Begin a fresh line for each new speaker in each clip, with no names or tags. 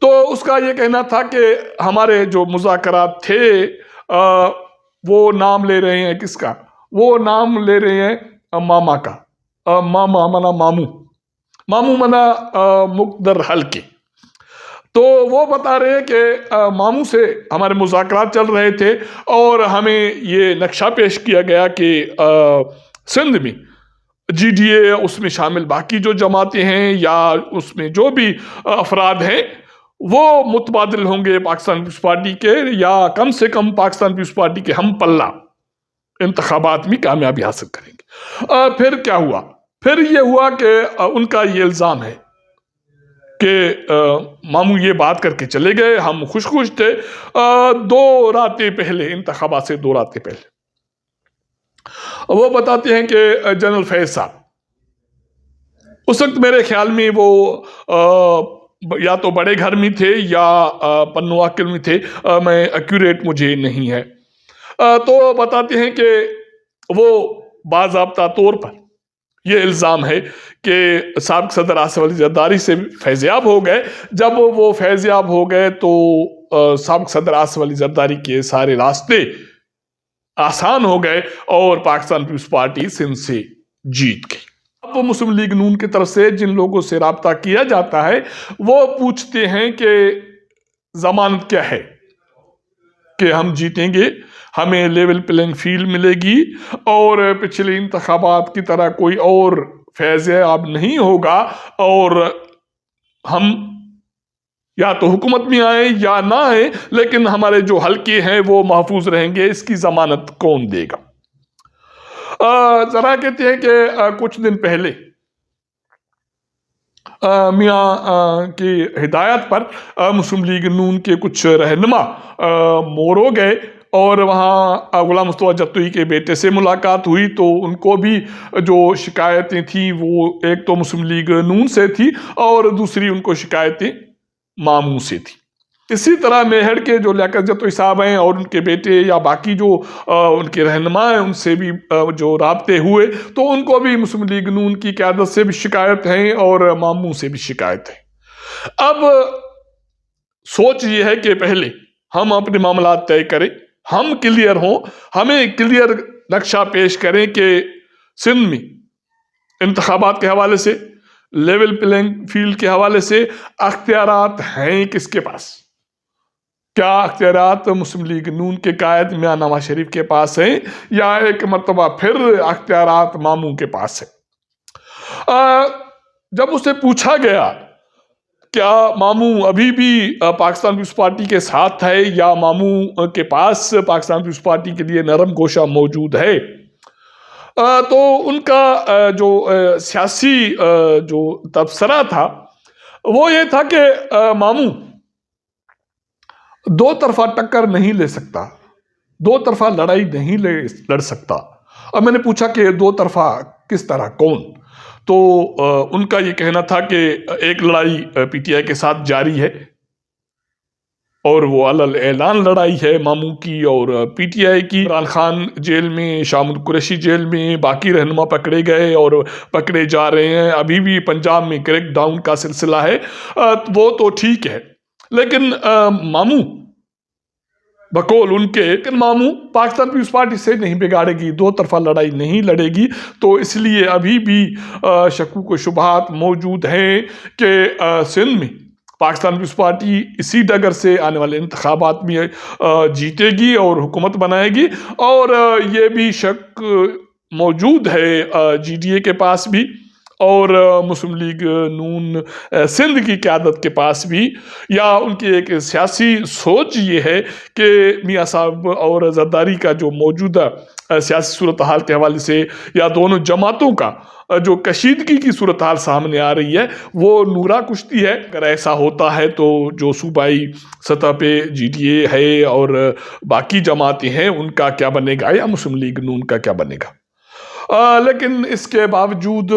تو اس کا یہ کہنا تھا کہ ہمارے جو مذاکرات تھے وہ نام لے رہے ہیں کس کا؟ وہ نام لے رہے ہیں ماما کا. ماما منا ماموں، ماموں منا مقدر حلقے. تو وہ بتا رہے ہیں کہ ماموں سے ہمارے مذاکرات چل رہے تھے اور ہمیں یہ نقشہ پیش کیا گیا کہ سندھ میں جی ڈی اے، اس میں شامل باقی جو جماعتیں ہیں یا اس میں جو بھی افراد ہیں وہ متبادل ہوں گے پاکستان پیپلز پارٹی کے، یا کم سے کم پاکستان پیپلز پارٹی کے ہم پلہ انتخابات میں کامیابی حاصل کریں گے. پھر کیا ہوا؟ پھر یہ ہوا کہ ان کا یہ الزام ہے کہ ماموں یہ بات کر کے چلے گئے، ہم خوش تھے. 2 راتیں پہلے، انتخابات سے 2 راتیں پہلے، وہ بتاتے ہیں کہ جنرل فیض صاحب اس وقت میرے خیال میں وہ یا تو بڑے گھر میں تھے یا پنو واکل میں تھے، میں ایکوریٹ مجھے نہیں ہے. تو بتاتے ہیں کہ وہ باضابطہ طور پر یہ الزام ہے کہ سابق صدر آصف علی زرداری سے فیضیاب ہو گئے. جب وہ فیضیاب ہو گئے تو سابق صدر آصف علی زرداری کے سارے راستے آسان ہو گئے اور پاکستان پیپلز پارٹی سندھ سے جیت گئی. اب مسلم لیگ نون کی طرف سے جن لوگوں سے رابطہ کیا جاتا ہے وہ پوچھتے ہیں کہ ضمانت کیا ہے کہ ہم جیتیں گے، ہمیں لیول پلینگ فیلڈ ملے گی اور پچھلے انتخابات کی طرح کوئی اور فیضیاب نہیں ہوگا اور ہم یا تو حکومت میں آئیں یا نہ آئیں لیکن ہمارے جو حلقے ہیں وہ محفوظ رہیں گے، اس کی ضمانت کون دے گا؟ ذرا کہتے ہیں کہ کچھ دن پہلے میاں کی ہدایت پر مسلم لیگ نون کے کچھ رہنما مورو گئے اور وہاں غلام مصطفیٰ جتوئی کے بیٹے سے ملاقات ہوئی. تو ان کو بھی جو شکایتیں تھیں وہ ایک تو مسلم لیگ نون سے تھی اور دوسری ان کو شکایتیں ماموں سے تھی. اسی طرح میہر کے جو لیاقت جتوئی صاحب ہیں اور ان کے بیٹے یا باقی جو ان کے رہنما ہیں ان سے بھی جو رابطے ہوئے تو ان کو بھی مسلم لیگ نون کی قیادت سے بھی شکایت ہیں اور ماموں سے بھی شکایت ہے. اب سوچ یہ ہے کہ پہلے ہم اپنے معاملات طے کریں، ہم کلیئر ہوں، ہمیں کلیئر نقشہ پیش کریں کہ سندھ میں انتخابات کے حوالے سے، لیول پلینگ فیلڈ کے حوالے سے اختیارات ہیں کس کے پاس. کیا اختیارات مسلم لیگ نون کے قائد میاں نواز شریف کے پاس ہیں یا ایک مرتبہ پھر اختیارات ماموں کے پاس ہیں؟ جب اسے پوچھا گیا کیا ماموں ابھی بھی پاکستان پیپلز پارٹی کے ساتھ ہے یا ماموں کے پاس پاکستان پیپلز پارٹی کے لیے نرم گوشہ موجود ہے، تو ان کا جو سیاسی جو تبصرہ تھا وہ یہ تھا کہ ماموں 2 طرفہ ٹکر نہیں لے سکتا، 2 طرفہ لڑائی نہیں لڑ سکتا. اور میں نے پوچھا کہ 2 طرفہ کس طرح، کون؟ تو ان کا یہ کہنا تھا کہ ایک لڑائی پی ٹی آئی کے ساتھ جاری ہے اور وہ علل اعلان لڑائی ہے ماموں کی اور پی ٹی آئی کی. عمران خان جیل میں، شامل قریشی جیل میں، باقی رہنما پکڑے گئے اور پکڑے جا رہے ہیں. ابھی بھی پنجاب میں کریک ڈاؤن کا سلسلہ ہے. وہ تو ٹھیک ہے لیکن ماموں بقول ان کے، لیکن ماموں پاکستان پیپلز پارٹی سے نہیں بگاڑے گی، 2 طرفہ لڑائی نہیں لڑے گی. تو اس لیے ابھی بھی شکوک و شبہات موجود ہیں کہ سندھ میں پاکستان پیپلز پارٹی اسی ڈگر سے آنے والے انتخابات میں جیتے گی اور حکومت بنائے گی. اور یہ بھی شک موجود ہے جی ڈی اے کے پاس بھی اور مسلم لیگ نون سندھ کی قیادت کے پاس بھی، یا ان کی ایک سیاسی سوچ یہ ہے کہ میاں صاحب اور زرداری کا جو موجودہ سیاسی صورتحال کے حوالے سے یا دونوں جماعتوں کا جو کشیدگی کی صورتحال سامنے آ رہی ہے وہ نورا کشتی ہے. اگر ایسا ہوتا ہے تو جو صوبائی سطح پہ جی ڈی اے ہے اور باقی جماعتیں ہیں ان کا کیا بنے گا یا مسلم لیگ نون کا کیا بنے گا. لیکن اس کے باوجود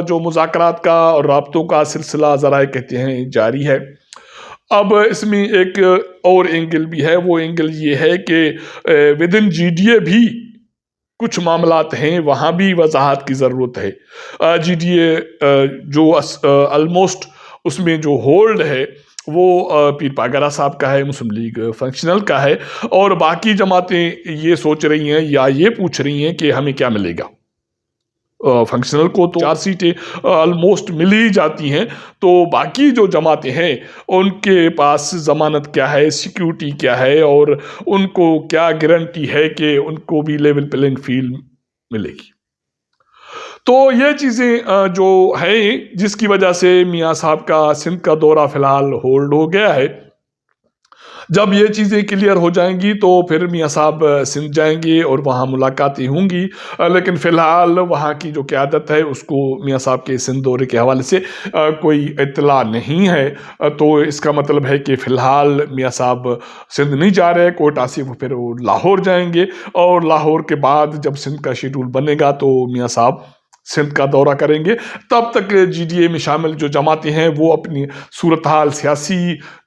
جو مذاکرات کا اور رابطوں کا سلسلہ ذرائع کہتے ہیں جاری ہے. اب اس میں ایک اور اینگل بھی ہے، وہ اینگل یہ ہے کہ ودن جی ڈی اے بھی کچھ معاملات ہیں، وہاں بھی وضاحت کی ضرورت ہے. جی ڈی اے جو آلموسٹ اس میں جو ہولڈ ہے وہ پیر پاگرا صاحب کا ہے، مسلم لیگ فنکشنل کا ہے، اور باقی جماعتیں یہ سوچ رہی ہیں یا یہ پوچھ رہی ہیں کہ ہمیں کیا ملے گا۔ فنکشنل کو تو 4 سیٹیں آلموسٹ مل ہی جاتی ہیں، تو باقی جو جماعتیں ہیں ان کے پاس ضمانت کیا ہے، سیکیورٹی کیا ہے، اور ان کو کیا گارنٹی ہے کہ ان کو بھی لیول پلینگ فیلڈ ملے گی۔ تو یہ چیزیں جو ہیں جس کی وجہ سے میاں صاحب کا سندھ کا دورہ فی الحال ہولڈ ہو گیا ہے۔ جب یہ چیزیں کلیئر ہو جائیں گی تو پھر میاں صاحب سندھ جائیں گے اور وہاں ملاقاتیں ہوں گی، لیکن فی الحال وہاں کی جو قیادت ہے اس کو میاں صاحب کے سندھ دورے کے حوالے سے کوئی اطلاع نہیں ہے، تو اس کا مطلب ہے کہ فی الحال میاں صاحب سندھ نہیں جا رہے، کوئٹہ سے پھر وہ لاہور جائیں گے، اور لاہور کے بعد جب سندھ کا شیڈول بنے گا تو میاں صاحب سندھ کا دورہ کریں گے۔ تب تک جی ڈی اے میں شامل جو جماعتیں ہیں وہ اپنی صورتحال سیاسی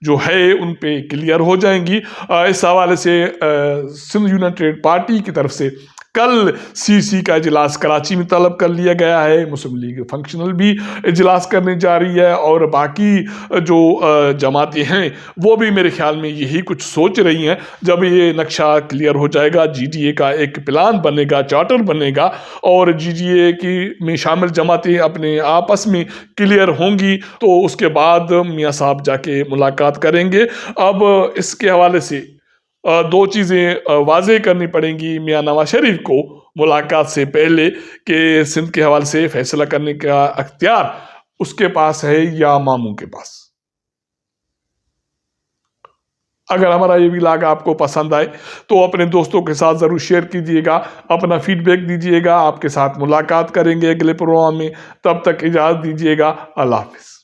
جو ہے ان پہ کلیئر ہو جائیں گی۔ اس حوالے سے سندھ یونائٹڈ پارٹی کی طرف سے کل سی سی کا اجلاس کراچی میں طلب کر لیا گیا ہے، مسلم لیگ فنکشنل بھی اجلاس کرنے جا رہی ہے، اور باقی جو جماعتیں ہیں وہ بھی میرے خیال میں یہی کچھ سوچ رہی ہیں۔ جب یہ نقشہ کلیئر ہو جائے گا، جی ڈی اے کا ایک پلان بنے گا، چارٹر بنے گا، اور جی ڈی اے کی میں شامل جماعتیں اپنے آپس میں کلیئر ہوں گی، تو اس کے بعد میاں صاحب جا کے ملاقات کریں گے۔ اب اس کے حوالے سے 2 چیزیں واضح کرنی پڑیں گی میاں نواز شریف کو ملاقات سے پہلے، کہ سندھ کے حوالے سے فیصلہ کرنے کا اختیار اس کے پاس ہے یا ماموں کے پاس۔ اگر ہمارا یہ ولاگ آپ کو پسند آئے تو اپنے دوستوں کے ساتھ ضرور شیئر کیجیے گا، اپنا فیڈ بیک دیجیے گا۔ آپ کے ساتھ ملاقات کریں گے اگلے پروگرام میں، تب تک اجازت دیجیے گا، اللہ حافظ۔